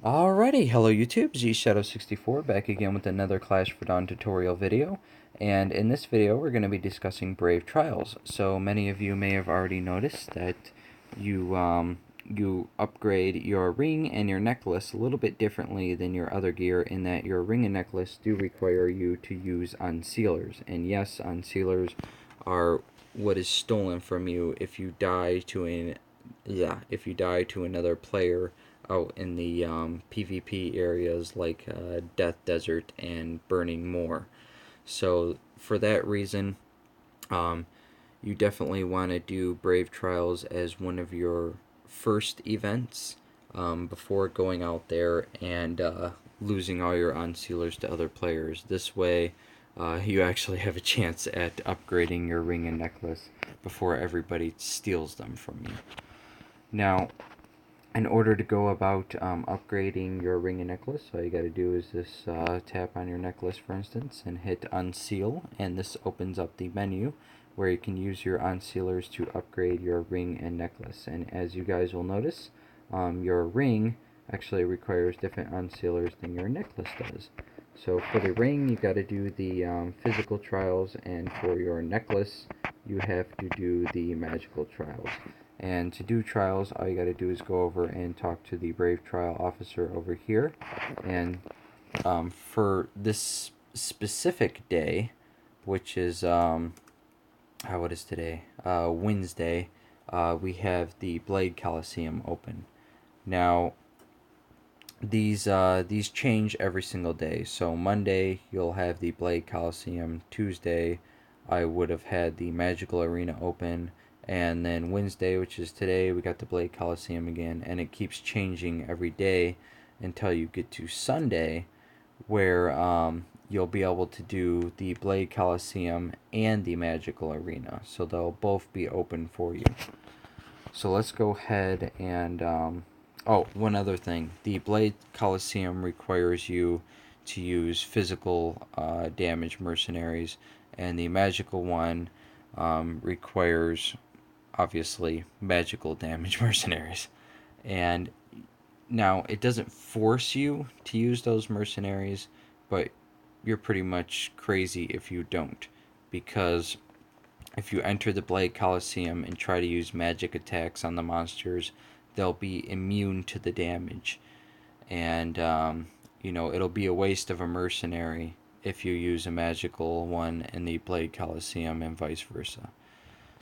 Alrighty, hello YouTube, ZShadow64 back again with another Clash for Dawn tutorial video. And in this video we're going to be discussing Brave Trials. So many of you may have already noticed that you upgrade your ring and your necklace a little bit differently than your other gear, in that your ring and necklace do require you to use unsealers. And yes, unsealers are what is stolen from you if you die to another player out in the PvP areas like Death Desert and Burning Moor. So for that reason, you definitely want to do Brave Trials as one of your first events before going out there and losing all your unsealers to other players. This way, you actually have a chance at upgrading your ring and necklace before everybody steals them from you. Now, in order to go about upgrading your ring and necklace, all you got to do is this tap on your necklace, for instance, and hit unseal, and this opens up the menu where you can use your unsealers to upgrade your ring and necklace. And as you guys will notice, your ring actually requires different unsealers than your necklace does. So for the ring, you got to do the physical trials, and for your necklace, you have to do the magical trials. And to do trials, all you got to do is go over and talk to the Brave Trial officer over here. And for this specific day, which is what is today? Wednesday. We have the Blade Collosseum open. Now, these change every single day. So Monday you'll have the Blade Collosseum. Tuesday I would have had the Magical Arena open. And then Wednesday, which is today, we got the Blade Collosseum again, and it keeps changing every day until you get to Sunday, where you'll be able to do the Blade Collosseum and the Magical Arena. So they'll both be open for you. So let's go ahead and oh, one other thing. The Blade Collosseum requires you to use physical damage mercenaries, and the magical one requires, obviously, magical damage mercenaries. And now it doesn't force you to use those mercenaries, but you're pretty much crazy if you don't, because if you enter the Blade Collosseum and try to use magic attacks on the monsters, they'll be immune to the damage. And you know, it'll be a waste of a mercenary if you use a magical one in the Blade Collosseum and vice versa.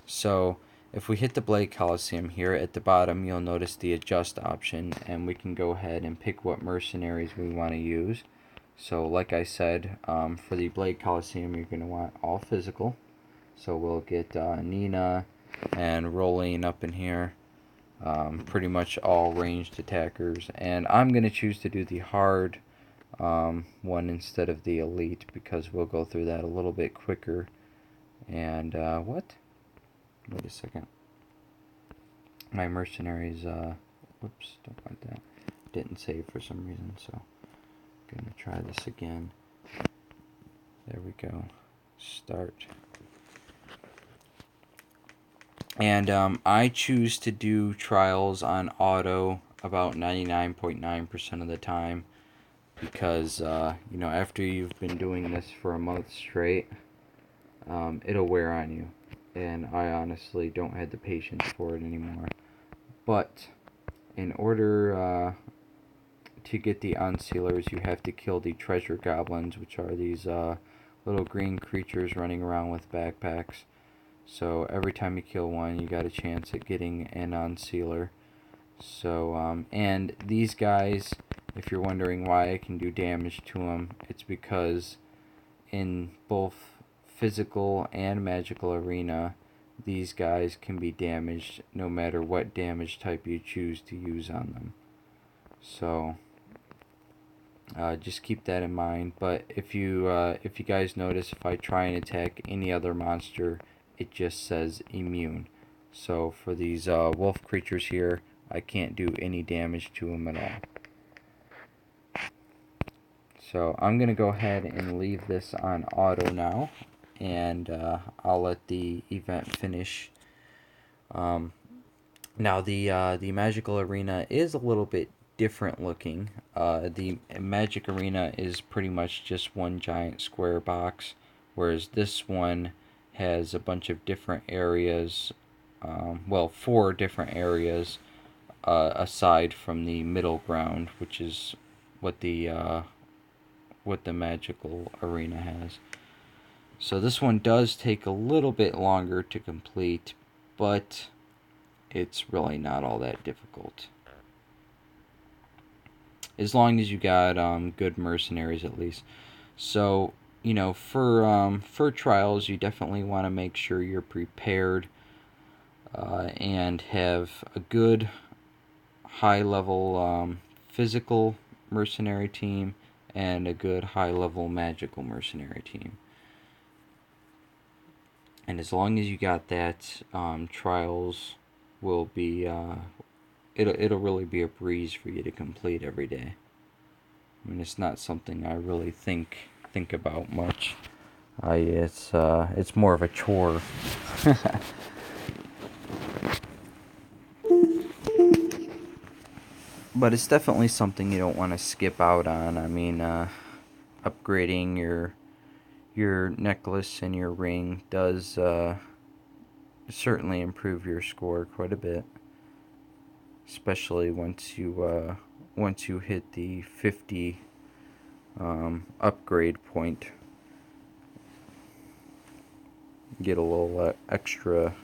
So if we hit the Blade Collosseum here at the bottom, you'll notice the adjust option, and we can go ahead and pick what mercenaries we want to use. So like I said, for the Blade Collosseum, you're going to want all physical. So we'll get Nina and Rolling up in here. Pretty much all ranged attackers. And I'm going to choose to do the hard one instead of the elite, because we'll go through that a little bit quicker. And what? Wait a second. My mercenaries, whoops, don't want that. Didn't save for some reason, so I'm gonna try this again. There we go. Start. And I choose to do trials on auto about 99.9% of the time, because you know, after you've been doing this for a month straight, it'll wear on you, and I honestly don't have the patience for it anymore. But in order to get the unsealers, you have to kill the treasure goblins, which are these little green creatures running around with backpacks. So every time you kill one, you got a chance at getting an unsealer. So and these guys, if you're wondering why I can do damage to them, it's because in both physical and magical arena, these guys can be damaged no matter what damage type you choose to use on them. So just keep that in mind. But if you guys notice, if I try and attack any other monster, it just says immune. So for these wolf creatures here, I can't do any damage to them at all. So I'm going to go ahead and leave this on auto now, and I'll let the event finish. Now the magical arena is a little bit different looking. The Magic Arena is pretty much just one giant square box, whereas this one has a bunch of different areas. Well, 4 different areas aside from the middle ground, which is what the magical arena has. So this one does take a little bit longer to complete, but it's really not all that difficult. As long as you got good mercenaries at least. So, for trials, you definitely want to make sure you're prepared and have a good high level physical mercenary team and a good high level magical mercenary team. And as long as you got that, trials will be it'll really be a breeze for you to complete every day. I mean, it's not something I really think about much. It's more of a chore. But it's definitely something you don't want to skip out on. I mean, upgrading your necklace and your ring does certainly improve your score quite a bit, especially once you hit the 50 upgrade point. You get a little extra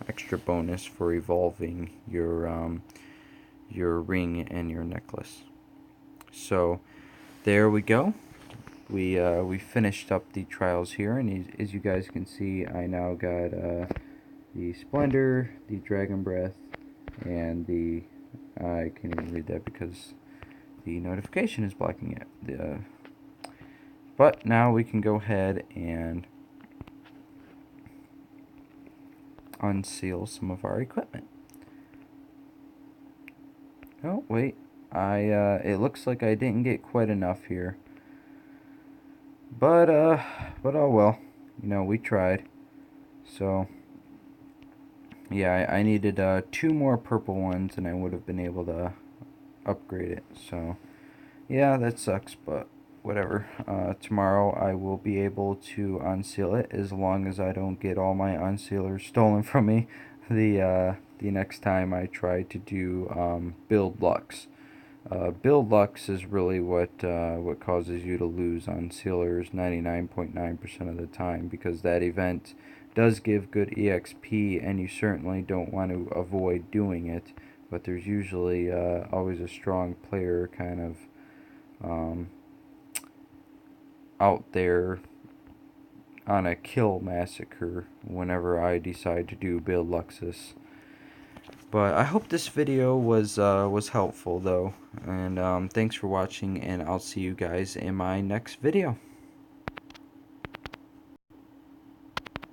bonus for evolving your ring and your necklace. So there we go. We finished up the trials here, and as you guys can see, I now got the Splendor, the Dragon Breath, and the I can't even read that because the notification is blocking it. But now we can go ahead and unseal some of our equipment. Oh wait, it looks like I didn't get quite enough here. But oh well, we tried. So yeah, I needed 2 more purple ones, and I would have been able to upgrade it. So yeah, that sucks, but whatever. Tomorrow I will be able to unseal it, as long as I don't get all my unsealers stolen from me the next time I try to do build Lux. Build Lux is really what causes you to lose on sealers 99.9% of the time, because that event does give good EXP, and you certainly don't want to avoid doing it, but there's usually always a strong player kind of out there on a kill massacre whenever I decide to do build Luxus. But I hope this video was helpful though, and thanks for watching, and I'll see you guys in my next video.